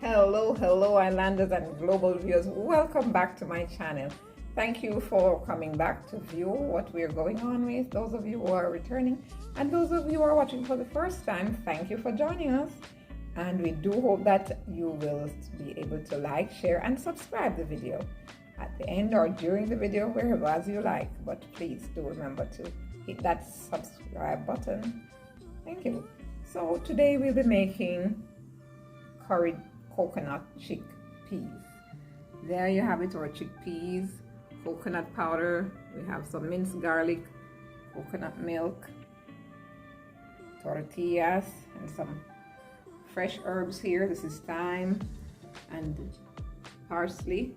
Hello islanders and global viewers, welcome back to my channel. Thank you for coming back to view what we're going on with. Those of you who are returning and those of you who are watching for the first time, thank you for joining us, and we do hope that you will be able to like, share and subscribe the video at the end or during the video, wherever as you like, but please do remember to hit that subscribe button. Thank you. So today we'll be making curried coconut chickpeas. There you have it, our chickpeas, coconut powder. We have some minced garlic, coconut milk, tortillas, and some fresh herbs here. This is thyme and parsley,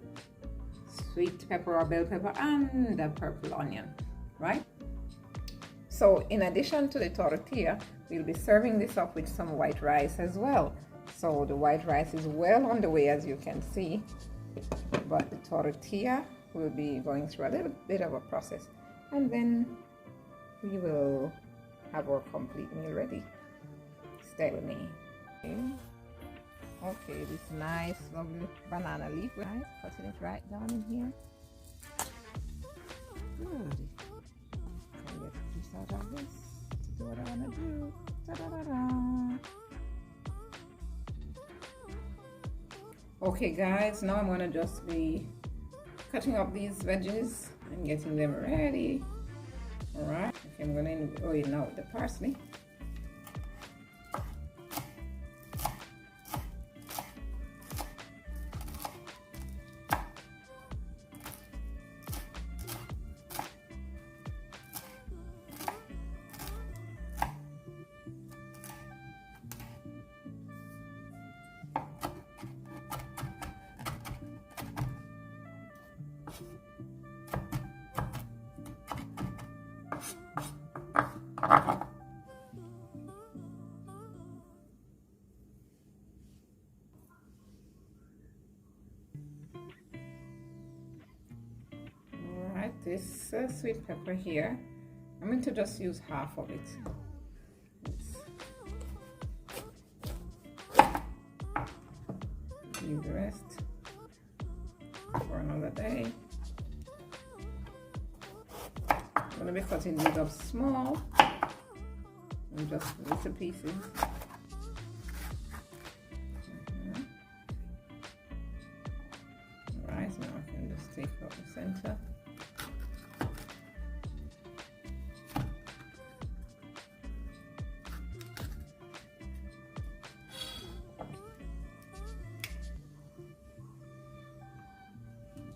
sweet pepper or bell pepper, and a purple onion, right? So in addition to the tortilla, we'll be serving this up with some white rice as well. So the white rice is well on the way, as you can see, but the tortilla will be going through a little bit of a process, and then we will have our complete meal ready. Stay with me. Okay, this nice lovely banana leaf, right? Putting it right down in here. Good. Can get a piece out of this to do what I want to do. Ta-da-da-da. Okay guys, now I'm going to just be cutting up these veggies and getting them ready. Alright, okay, I'm going to oil now with the parsley. Alright, this sweet pepper here, I'm going to just use half of it. Leave the rest for another day. I'm going to be cutting these up small and just little pieces. Alright, now I can just take out the center.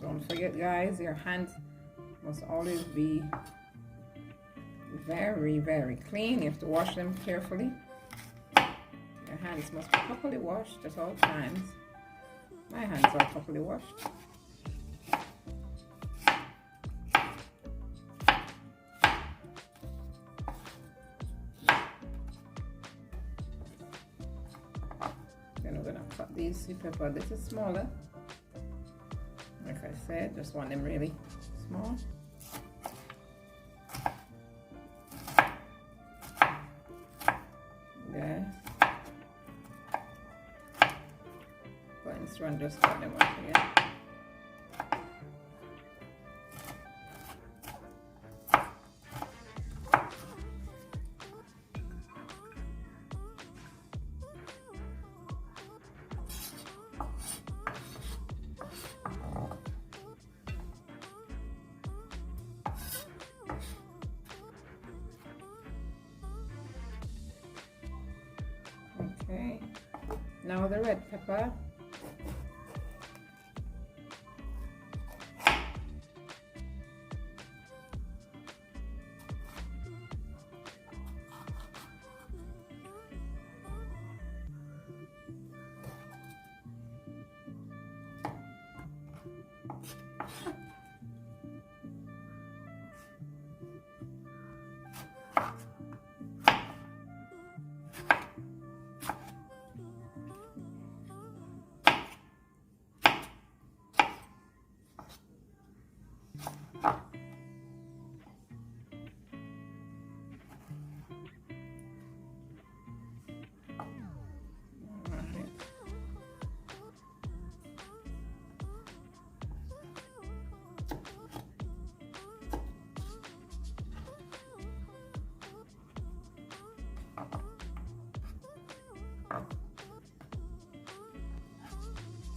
Don't forget guys, your hands must always be very clean. You have to wash them carefully. Your hands must be properly washed at all times. My hands are properly washed. Then we're gonna cut these sweet pepper a little smaller. Like I said, just want them really small. Yes. Go ahead and run, just cut them up again. Okay, now the red pepper.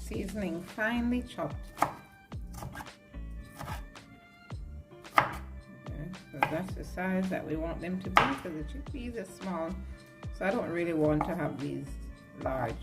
seasoning finely chopped. Okay, so that's the size that we want them to be, because the chickpeas are small, so I don't really want to have these large.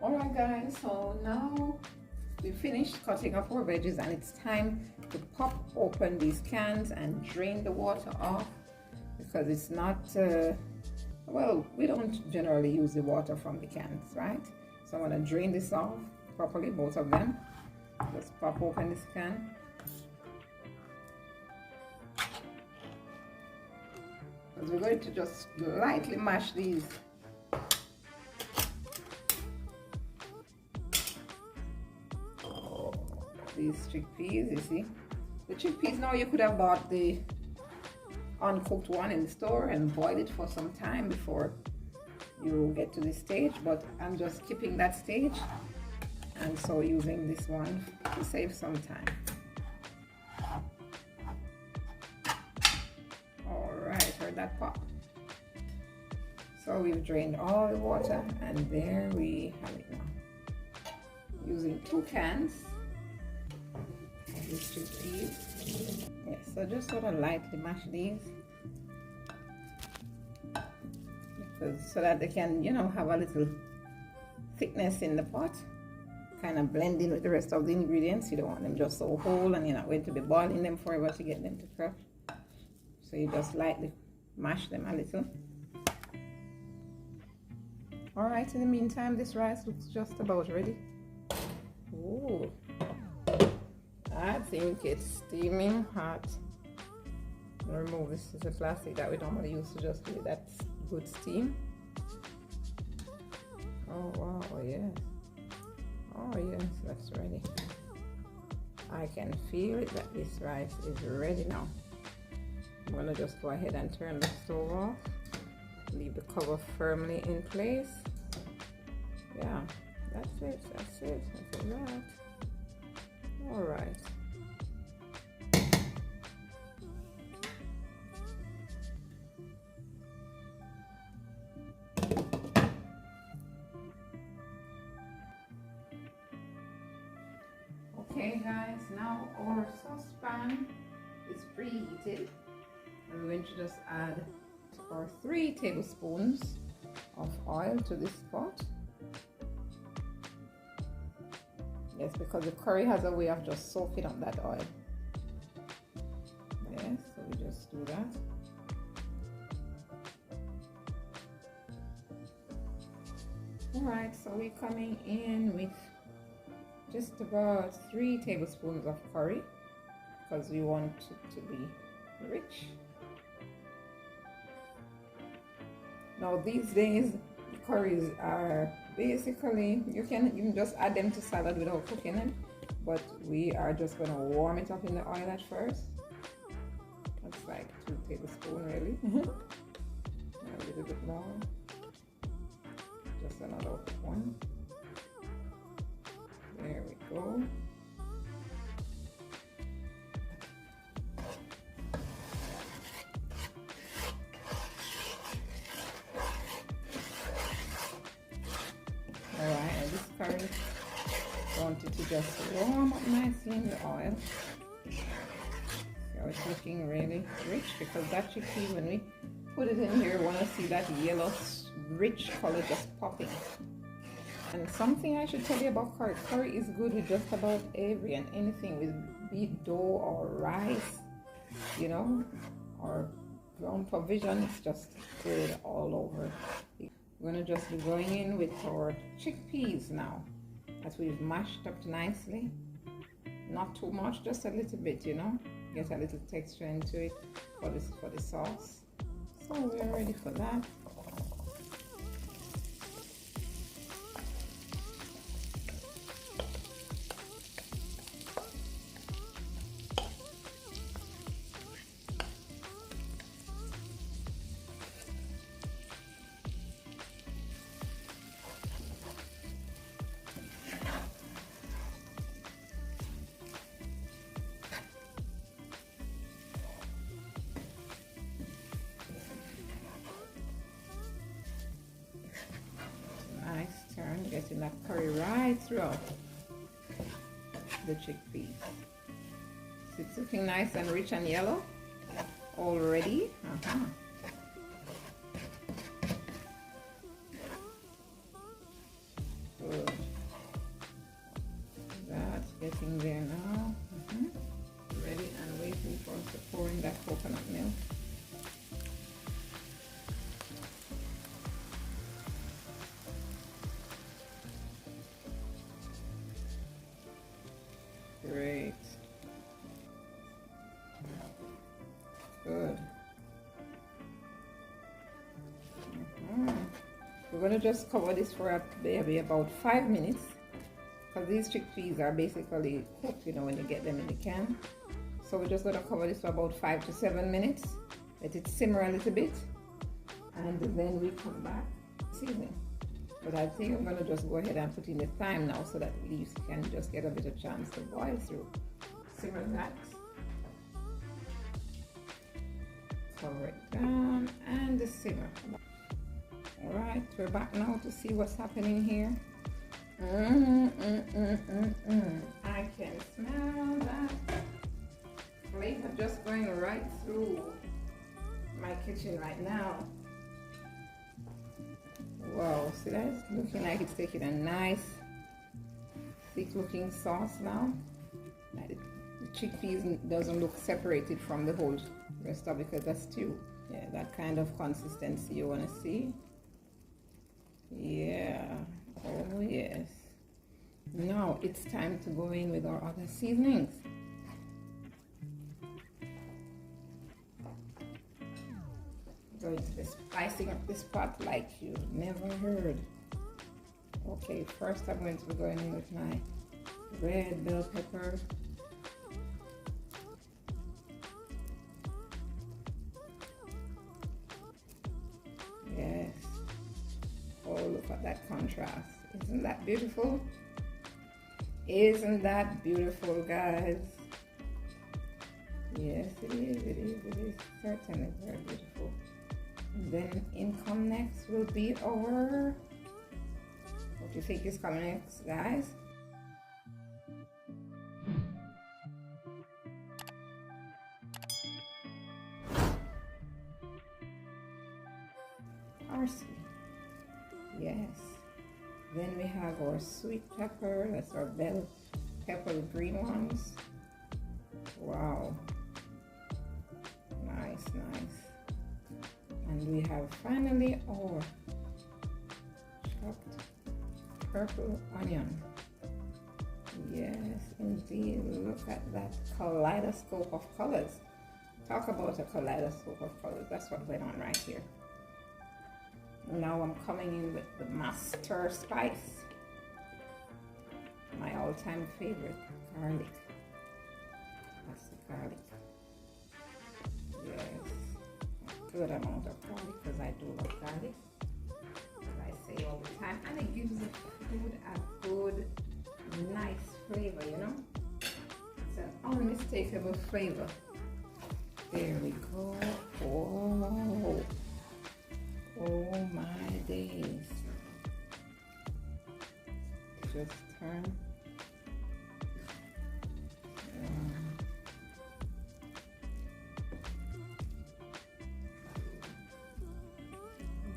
Alright guys, so now we finished cutting up our veggies and it's time to pop open these cans and drain the water off, because it's not, well, we don't generally use the water from the cans, right? So I'm going to drain this off properly, both of them. Just pop open this can. Because we're going to just lightly mash these. These chickpeas, you see. The chickpeas, now you could have bought the uncooked one in the store and boil it for some time before you get to this stage, but I'm just skipping that stage and so using this one to save some time. Alright, heard that pop. So we've drained all the water and there we have it now. Using 2 cans. Chickpeas. Yes, so just sort of lightly mash these, because so that they can, you know, have a little thickness in the pot, kind of blend in with the rest of the ingredients. You don't want them just so whole and you're not going to be boiling them forever to get them to crush. So you just lightly mash them a little. Alright, in the meantime, this rice looks just about ready. Ooh. I think it's steaming hot. I'll remove this is a plastic that we normally use to just give it that good steam. Oh wow, yes. Oh yes, that's ready. I can feel it that this rice is ready now. I'm gonna just go ahead and turn the stove off. Leave the cover firmly in place. Yeah, that's it, that's it, that's that. All right. Okay guys, now our saucepan is preheated and we're going to just add our 3 tablespoons of oil to this pot. Yes, because the curry has a way of just soaking up that oil. Yes, so we just do that. Alright, so we're coming in with just about 3 tablespoons of curry because we want it to be rich. Now these days the curries are basically, you can just add them to salad without cooking them, but we are just going to warm it up in the oil at first. That's like 2 tablespoons really. A little bit more. Just another one. There we go. Alright, and this curry, I want it to just warm up nicely in the oil. So it's looking really rich because that chickpea, when we put it in here, we want to see that yellow, rich color just popping. And something I should tell you about curry. Curry is good with just about every and anything, with beef dough or rice, you know, or ground provision. It's just good all over. We're going to just be going in with our chickpeas now that we've mashed up nicely. Not too much, just a little bit, you know, get a little texture into it for the sauce. So we're ready for that. Getting that curry right throughout the chickpeas. So it's looking nice and rich and yellow already. Good. That's getting there now. Ready and waiting for us to pour in that coconut milk. Great. Good. We're going to just cover this for maybe about 5 minutes because these chickpeas are basically cooked, you know, when you get them in the can. So we're just going to cover this for about 5 to 7 minutes. Let it simmer a little bit and then we come back seasoning. But I think I'm going to just go ahead and put in the thyme now so that leaves can just get a bit of chance to boil through. Simmer that. Cover it down and the simmer. Alright, we're back now to see what's happening here. I can smell that flavor just going right through my kitchen right now. Wow, see that? It's looking like it's taking a nice thick looking sauce now. The chickpeas doesn't look separated from the whole rest of it because that's stew. Yeah, that kind of consistency you want to see. Yeah, oh yes. Now it's time to go in with our other seasonings. Going to be spicing up this pot like you've never heard. Okay, first I'm going to be going in with my red bell pepper. Yes. Oh, look at that contrast. Isn't that beautiful? Isn't that beautiful, guys? Yes, it is, it is, it is certainly very beautiful. And then in come next will be our, what do you think is coming next, guys? Parsley. Yes. Then we have our sweet pepper. That's our bell pepper, the green ones. Wow. Nice, nice. And we have finally our chopped purple onion. Yes, indeed. Look at that kaleidoscope of colors. Talk about a kaleidoscope of colors. That's what's going on right here. Now I'm coming in with the master spice. My all-time favorite, garlic. That's the garlic. Yes, a good amount of garlic because I do love garlic, as I say all the time, and it gives the food a good, nice flavor, you know? It's an unmistakable flavor. There we go. Oh, oh my days. Just turn.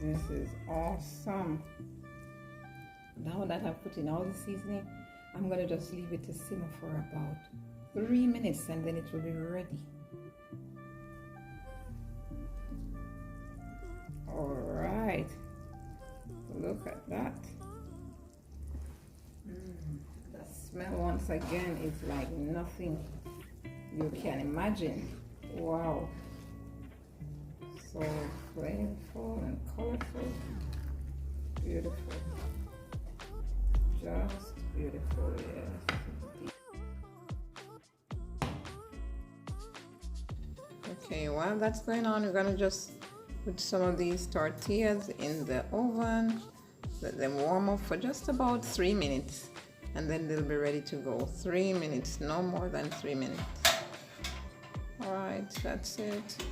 This is awesome. Now that I've put in all the seasoning, I'm gonna just leave it to simmer for about 3 minutes and then it will be ready. All right, look at that. The smell once again is like nothing you can imagine. Wow. So flavorful and colorful. Beautiful. Just beautiful, yes. Okay, while that's going on, we're gonna just put some of these tortillas in the oven, let them warm up for just about 3 minutes, and then they'll be ready to go. 3 minutes, no more than 3 minutes. All right, that's it.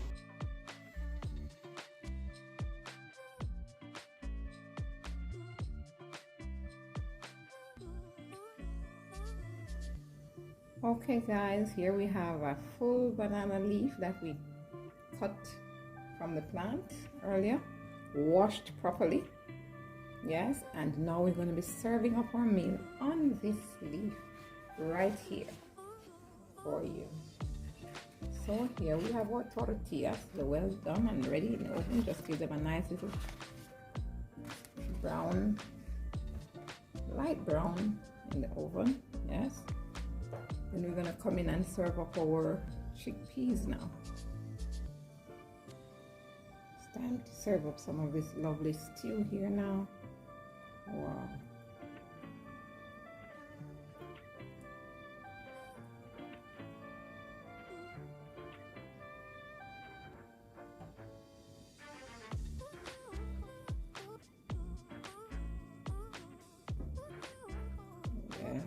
Okay guys, here we have a full banana leaf that we cut from the plant earlier, washed properly. Yes, and now we're going to be serving up our meal on this leaf right here for you. So here we have our tortillas. They're well done and ready in the oven. Just give them a nice little brown, light brown in the oven. Yes. And we're going to come in and serve up our chickpeas now. It's time to serve up some of this lovely stew here now. Wow. Yes.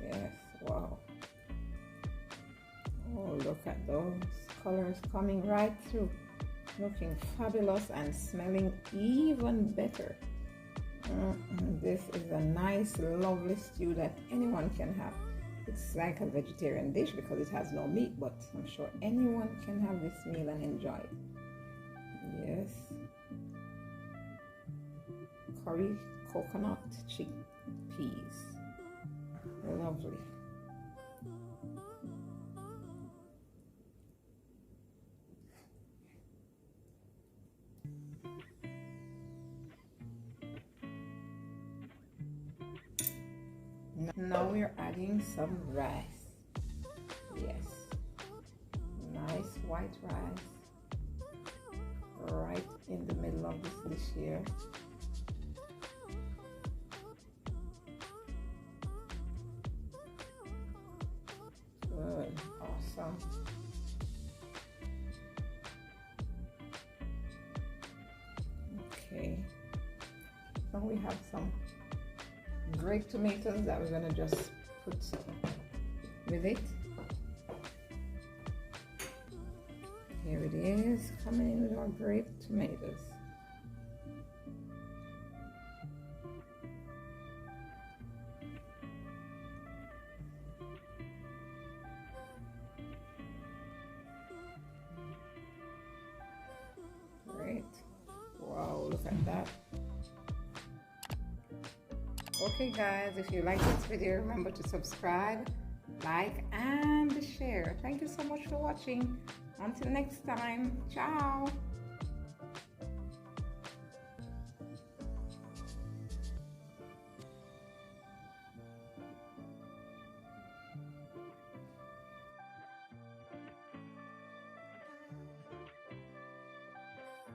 Yes. Wow. Oh, look at those colors coming right through. Looking fabulous and smelling even better. This is a nice, lovely stew that anyone can have. It's like a vegetarian dish because it has no meat, but I'm sure anyone can have this meal and enjoy it. Yes. Curry coconut chickpeas. Lovely. Now we're adding some rice. Yes, nice white rice right in the middle of this dish here. Good, awesome. Okay, now we have some grape tomatoes that we're gonna just put with it. Here it is, coming in with our grape tomatoes. Great. Wow, look at that. Okay guys, if you like this video, remember to subscribe, like, and share. Thank you so much for watching. Until next time, ciao.